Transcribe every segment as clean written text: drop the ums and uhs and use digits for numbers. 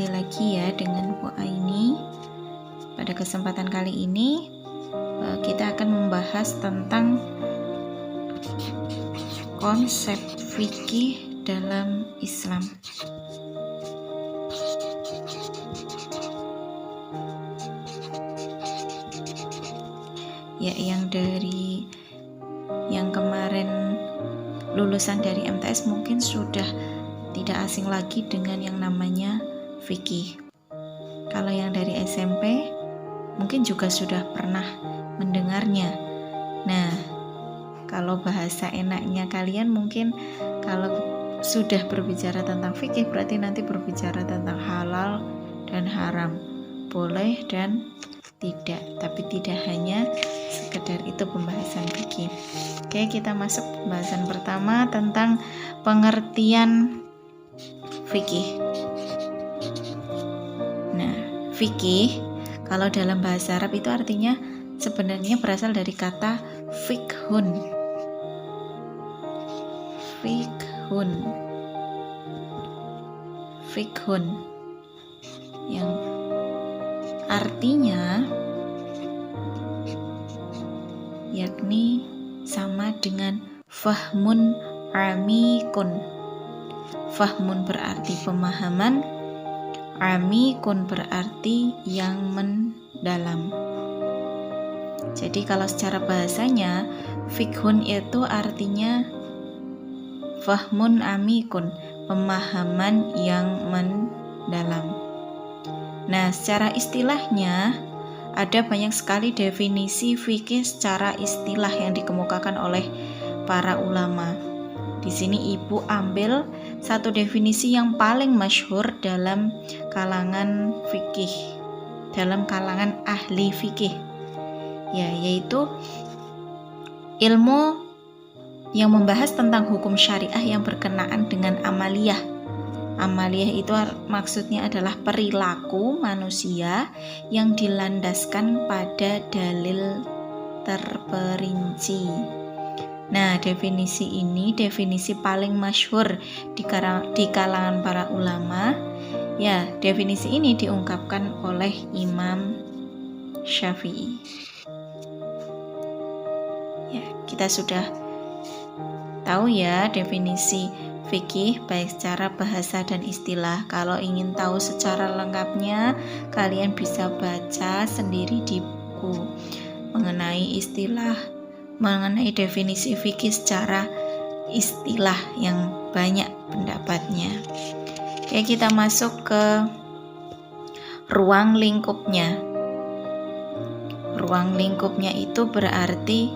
kembali lagi ya dengan Bu Aini. Pada kesempatan kali ini kita akan membahas tentang konsep fikih dalam Islam. Ya, yang kemarin lulusan dari MTS mungkin sudah tidak asing lagi dengan yang namanya fikih. Kalau yang dari SMP mungkin juga sudah pernah mendengarnya. Nah, kalau bahasa enaknya kalian mungkin kalau sudah berbicara tentang fikih berarti nanti berbicara tentang halal dan haram, boleh dan tidak, tapi tidak hanya sekedar itu pembahasan fikih. Oke, kita masuk pembahasan pertama tentang pengertian fikih. Nah, fikih kalau dalam bahasa Arab itu artinya sebenarnya berasal dari kata fikhun. Fikhun yang artinya yakni sama dengan fahmun amikun. Fahmun berarti pemahaman, amikun berarti yang mendalam. Jadi kalau secara bahasanya fikhun itu artinya fahmun amikun, pemahaman yang mendalam. Nah, secara istilahnya ada banyak sekali definisi fikih secara istilah yang dikemukakan oleh para ulama. Di sini Ibu ambil satu definisi yang paling masyhur dalam kalangan fikih, dalam kalangan ahli fikih, ya, yaitu ilmu yang membahas tentang hukum syariah yang berkenaan dengan amaliyah. Amaliyah itu maksudnya adalah perilaku manusia yang dilandaskan pada dalil terperinci. Nah, definisi ini definisi paling masyhur di kalangan para ulama. Ya, definisi ini diungkapkan oleh Imam Syafi'i. Ya, kita sudah tahu ya definisi fikih baik secara bahasa dan istilah. Kalau ingin tahu secara lengkapnya, kalian bisa baca sendiri di buku mengenai istilah, mengenai definisi fikih secara istilah yang banyak pendapatnya. Oke, kita masuk ke ruang lingkupnya. Ruang lingkupnya itu berarti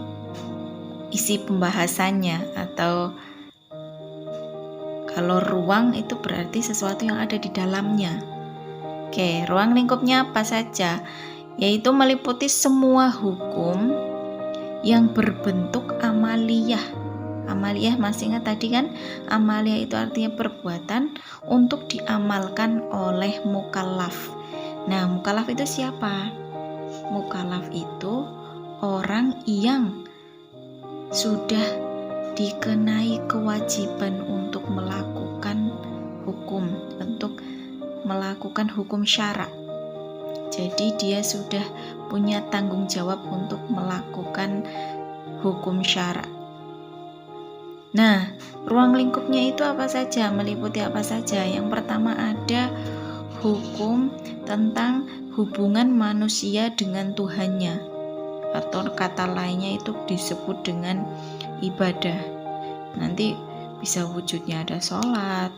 isi pembahasannya, atau kalau ruang itu berarti sesuatu yang ada di dalamnya. Oke, ruang lingkupnya apa saja? Yaitu meliputi semua hukum yang berbentuk amaliyah. Amaliyah masih ingat tadi kan? Amaliyah itu artinya perbuatan untuk diamalkan oleh mukallaf. Nah, mukallaf itu siapa? Mukallaf itu orang yang sudah dikenai kewajiban untuk melakukan hukum syarak. Jadi dia sudah punya tanggung jawab untuk melakukan hukum syarak. Nah, ruang lingkupnya itu apa saja? Meliputi apa saja? Yang pertama ada hukum tentang hubungan manusia dengan Tuhannya, atau kata lainnya itu disebut dengan ibadah. Nanti bisa wujudnya ada sholat,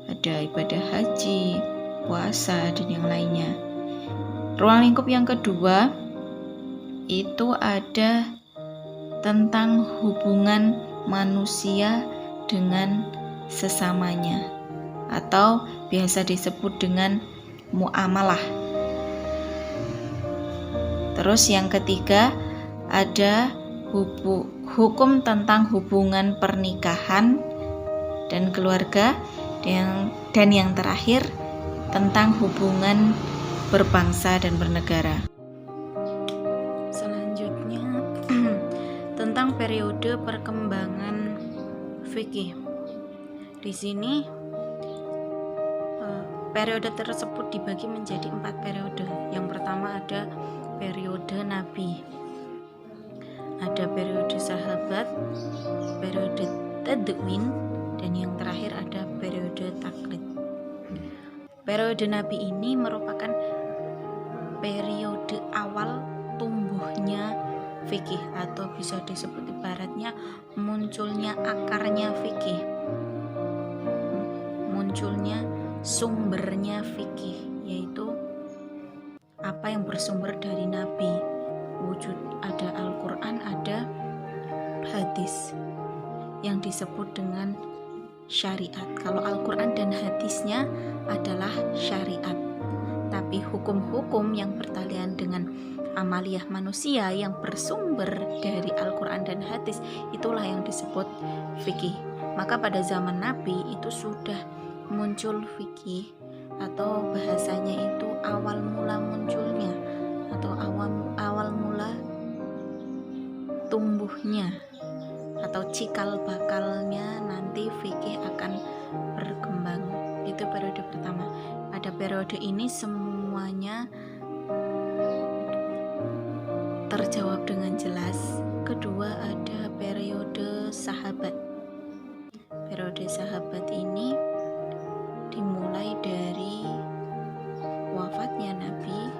ada ibadah haji, puasa, dan yang lainnya. Ruang lingkup yang kedua itu ada tentang hubungan manusia dengan sesamanya, atau biasa disebut dengan muamalah. Terus yang ketiga ada hukum tentang hubungan pernikahan dan keluarga, dan yang terakhir tentang hubungan berbangsa dan bernegara. Selanjutnya tentang periode perkembangan fikih. Di sini Periode tersebut dibagi menjadi 4 periode. Yang pertama ada periode Nabi, ada periode sahabat, periode tadwin, dan yang terakhir ada periode taklid. Periode Nabi ini merupakan periode awal tumbuhnya fikih, atau bisa disebut ibaratnya munculnya akarnya fikih, munculnya sumbernya fikih, yaitu apa yang bersumber dari Nabi. Wujud ada Al-Quran, ada hadis yang disebut dengan syariat. Kalau Al-Quran dan hadisnya adalah syariat, tapi hukum-hukum yang bertalian dengan amaliyah manusia yang bersumber dari Al-Quran dan hadis, itulah yang disebut fikih. Maka pada zaman Nabi itu sudah muncul fikih, atau bahasanya itu awal mula munculnya, atau awal mula tumbuhnya, atau cikal bakalnya nanti fikih akan berkembang. Itu periode pertama. Pada periode ini semuanya terjawab dengan jelas. Kedua ada periode sahabat. Periode sahabat ini dimulai dari wafatnya Nabi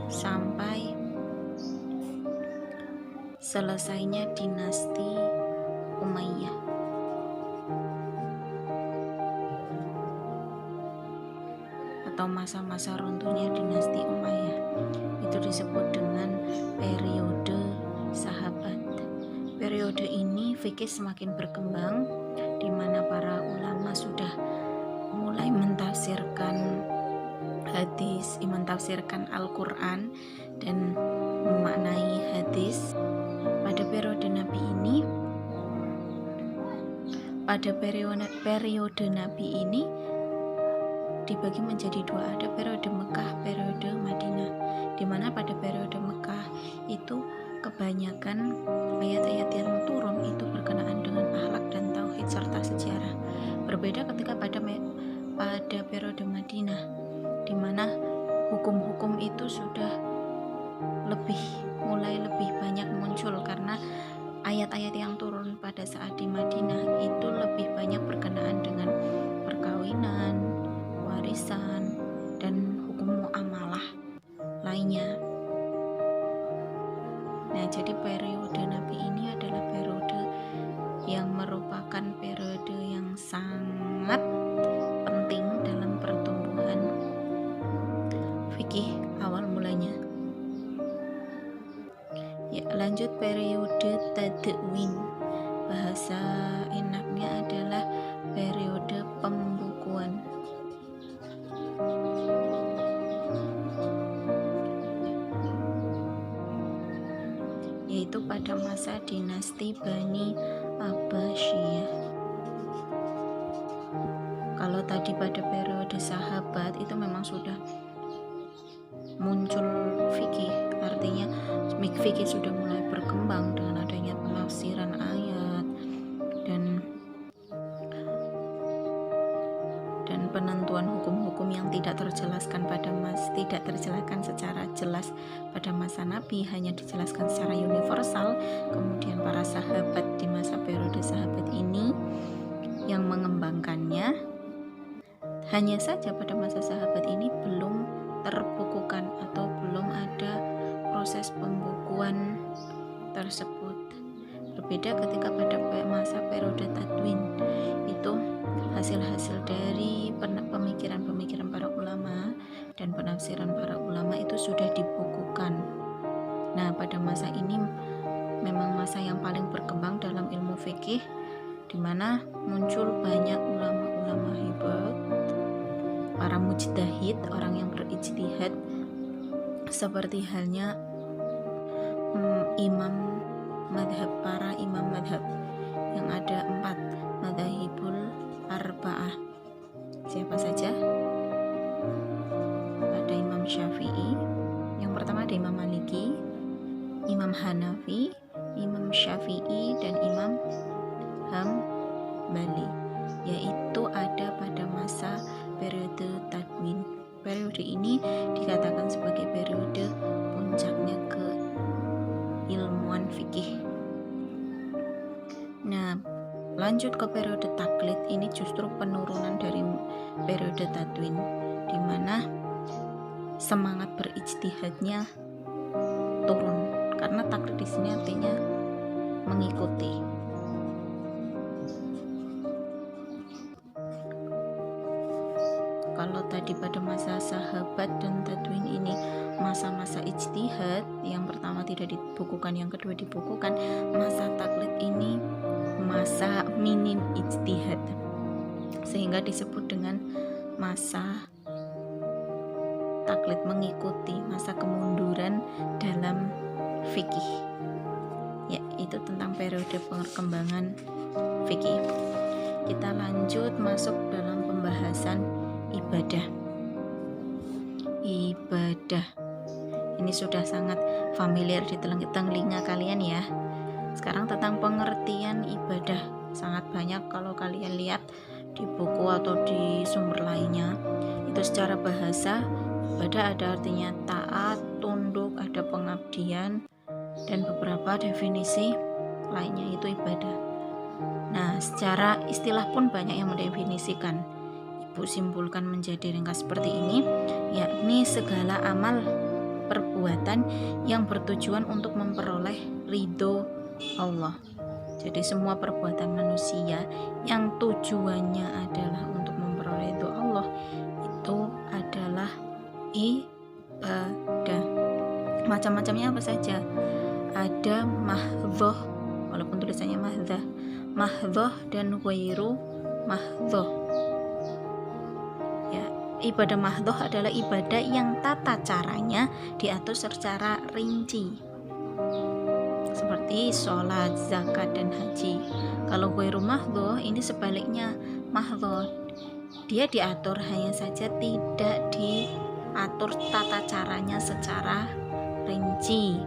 sampai selesainya dinasti Umayyah. Atau masa-masa runtuhnya dinasti Umayyah. Itu disebut dengan periode sahabat. Periode ini fikih semakin berkembang, di mana para ulama sudah mulai mentafsirkan hadis, mentafsirkan Al-Quran dan memaknai hadis. Pada periode Nabi ini, pada periode Nabi ini dibagi menjadi dua, ada periode Mekah, periode Madinah, di mana pada periode Mekah itu kebanyakan ayat-ayat yang turun itu berkenaan dengan akhlak dan tauhid serta sejarah. Berbeda ketika pada periode Madinah, di mana hukum-hukum itu sudah mulai lebih banyak muncul, karena ayat-ayat yang turun pada saat di Madinah itu lebih banyak berkenaan dengan perkawinan, warisan, dan hukum muamalah lainnya. Nah, jadi periode Nabi ini adalah periode yang merupakan periode yang sangat penting dalam pertumbuhan fikih awal mulanya. Ya, lanjut periode tadwin. Bahasa enaknya adalah periode pembukuan. Yaitu pada masa dinasti Bani Abbasiyah. Kalau tadi pada periode sahabat itu memang sudah muncul fikih, artinya fikih sudah mulai berkembang dengan adanya penafsiran ayat dan penentuan hukum-hukum yang tidak terjelaskan secara jelas pada masa Nabi, hanya dijelaskan secara universal. Kemudian para sahabat di masa periode sahabat ini yang mengembangkannya. Hanya saja pada masa sahabat ini belum terbukukan atau belum ada proses pembukuan tersebut. Berbeda ketika pada masa periode tadwin, itu hasil-hasil dari pemikiran-pemikiran para ulama dan penafsiran para ulama itu sudah dibukukan. Nah, pada masa ini memang masa yang paling berkembang dalam ilmu fikih, di mana muncul banyak ulama-ulama hebat, para mujtahid, orang yang berijtihad, seperti halnya para imam madhab yang ada 4 madhahibul arba'ah. Siapa saja? Ada Imam Syafi'i, yang pertama ada Imam Maliki, Imam Hanafi, Imam Syafi'i, dan kembali, yaitu ada pada masa periode tadwin. Periode ini dikatakan sebagai periode puncaknya keilmuan fikih. Nah, lanjut ke periode taklid, ini justru penurunan dari periode tadwin, di mana semangat berijtihadnya turun, karena taklid di sini artinya mengikuti. Kalau tadi pada masa sahabat dan tadwin ini masa-masa ijtihad, yang pertama tidak dibukukan, yang kedua dibukukan, masa taklid ini masa minim ijtihad, sehingga disebut dengan masa taklid mengikuti, masa kemunduran dalam fikih. Ya, itu tentang periode perkembangan fikih. Kita lanjut masuk dalam pembahasan ibadah. Ini sudah sangat familiar di telinga kalian ya. Sekarang tentang pengertian ibadah, sangat banyak kalau kalian lihat di buku atau di sumber lainnya. Itu secara bahasa, ibadah ada artinya taat, tunduk, ada pengabdian, dan beberapa definisi lainnya itu ibadah. Nah, secara istilah pun banyak yang mendefinisikan. Ibu simpulkan menjadi ringkas seperti ini, yakni segala amal perbuatan yang bertujuan untuk memperoleh ridho Allah. Jadi semua perbuatan manusia yang tujuannya adalah untuk memperoleh ridho Allah itu adalah ibadah. Macam-macamnya apa saja? Ada mahdhoh, walaupun tulisannya mahdhoh dan ghairu mahdhoh. Ibadah mahdhoh adalah ibadah yang tata caranya diatur secara rinci, seperti sholat, zakat, dan haji. Kalau ghairu mahdhoh ini sebaliknya, mahdhoh dia diatur, hanya saja tidak diatur tata caranya secara rinci.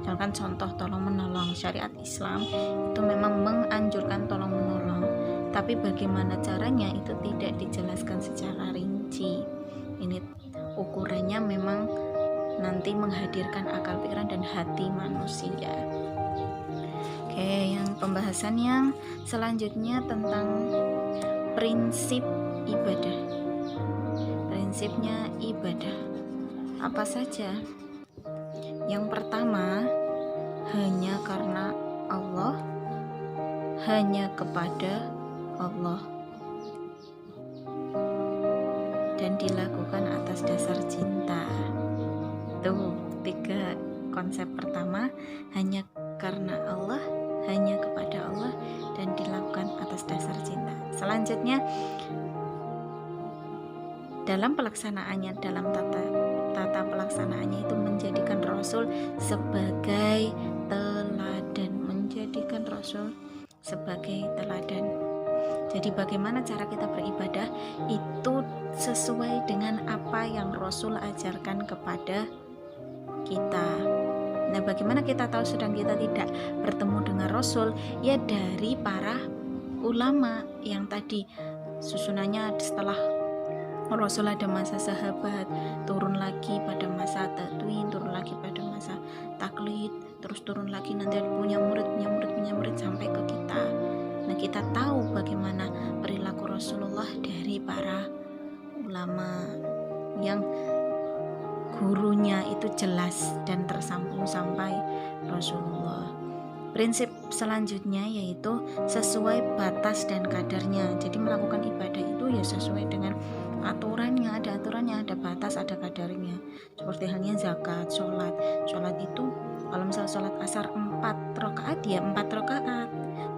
Misalkan contoh tolong menolong, syariat Islam itu memang menganjurkan tolong menolong, tapi bagaimana caranya itu tidak dijelaskan secara rinci. Ini ukurannya memang nanti menghadirkan akal pikiran dan hati manusia. Oke, yang pembahasan yang selanjutnya tentang prinsip ibadah. Prinsipnya ibadah apa saja? Yang pertama, hanya karena Allah, hanya kepada Allah, dan dilakukan atas dasar cinta. Tuh, 3 konsep pertama, hanya karena Allah, hanya kepada Allah, dan dilakukan atas dasar cinta. Selanjutnya, dalam pelaksanaannya, dalam tata pelaksanaannya itu menjadikan Rasul sebagai teladan, Jadi bagaimana cara kita beribadah itu sesuai dengan apa yang Rasul ajarkan kepada kita. Nah, bagaimana kita tahu sedang kita tidak bertemu dengan Rasul? Ya dari para ulama yang tadi susunannya setelah Rasul ada masa sahabat, turun lagi pada masa tadwin, turun lagi pada masa taklid, terus turun lagi nanti punya murid sampai ke kita. Nah, kita tahu bagaimana perilaku Rasulullah dari para ulama yang gurunya itu jelas dan tersambung sampai Rasulullah. Prinsip selanjutnya yaitu sesuai batas dan kadarnya. Jadi melakukan ibadah itu ya sesuai dengan aturannya, ada batas, ada kadarnya. Seperti halnya zakat, sholat itu kalau misalnya sholat asar 4 rakaat ya 4 rakaat,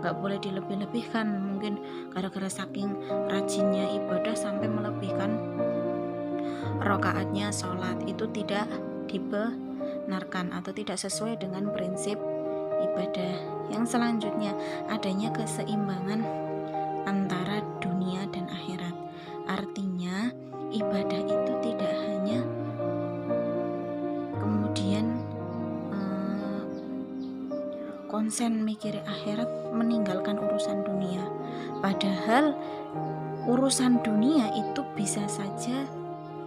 nggak boleh dilebih-lebihkan. Mungkin gara-gara saking rajinnya ibadah sampai melebihkan rakaatnya sholat, itu tidak dibenarkan atau tidak sesuai dengan prinsip ibadah. Yang selanjutnya adanya keseimbangan antara dunia dan akhirat. Artinya ibadah itu tidak hanya kemudian konsen mikirin akhirat meninggalkan urusan dunia, Padahal urusan dunia itu bisa saja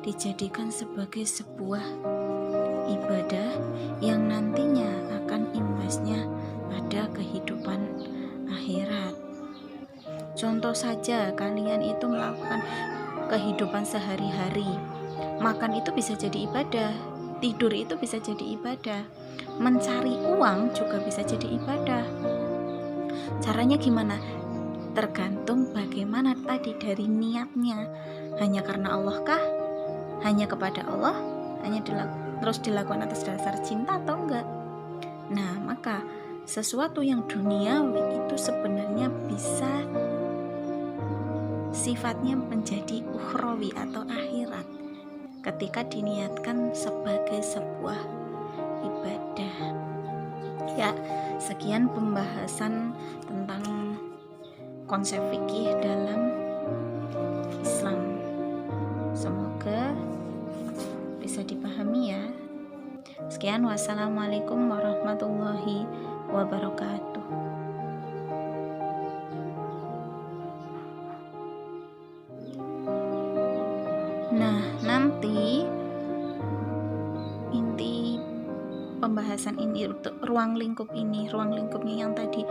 dijadikan sebagai sebuah ibadah yang nantinya akan imbasnya pada kehidupan akhirat. Contoh saja, kalian itu melakukan kehidupan sehari-hari, makan itu bisa jadi ibadah, tidur itu bisa jadi ibadah, mencari uang juga bisa jadi ibadah. Caranya gimana? Tergantung bagaimana tadi dari niatnya. Hanya karena Allah kah? Hanya kepada Allah? Hanya terus dilakukan atas dasar cinta atau enggak? Nah, maka sesuatu yang duniawi itu sebenarnya bisa sifatnya menjadi ukhrawi atau akhirat ketika diniatkan sebagai sebuah ibadah. Ya, sekian pembahasan tentang konsep fikih dalam Islam. Semoga bisa dipahami ya. Sekian, wassalamualaikum warahmatullahi wabarakatuh. Nah, nanti inti pembahasan ini untuk ruang lingkupnya yang tadi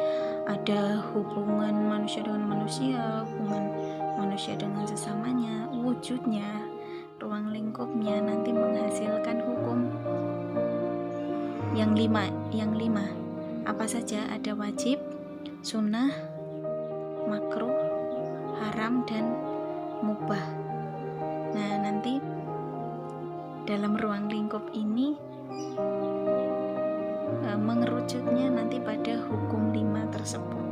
ada hubungan manusia dengan manusia, hubungan manusia dengan sesamanya, wujudnya, ruang lingkupnya nanti menghasilkan hukum yang lima apa saja? Ada wajib, sunnah, makruh, haram, dan mubah. Nah, nanti dalam ruang lingkup ini mengerucutnya nanti pada hukum 5 tersebut.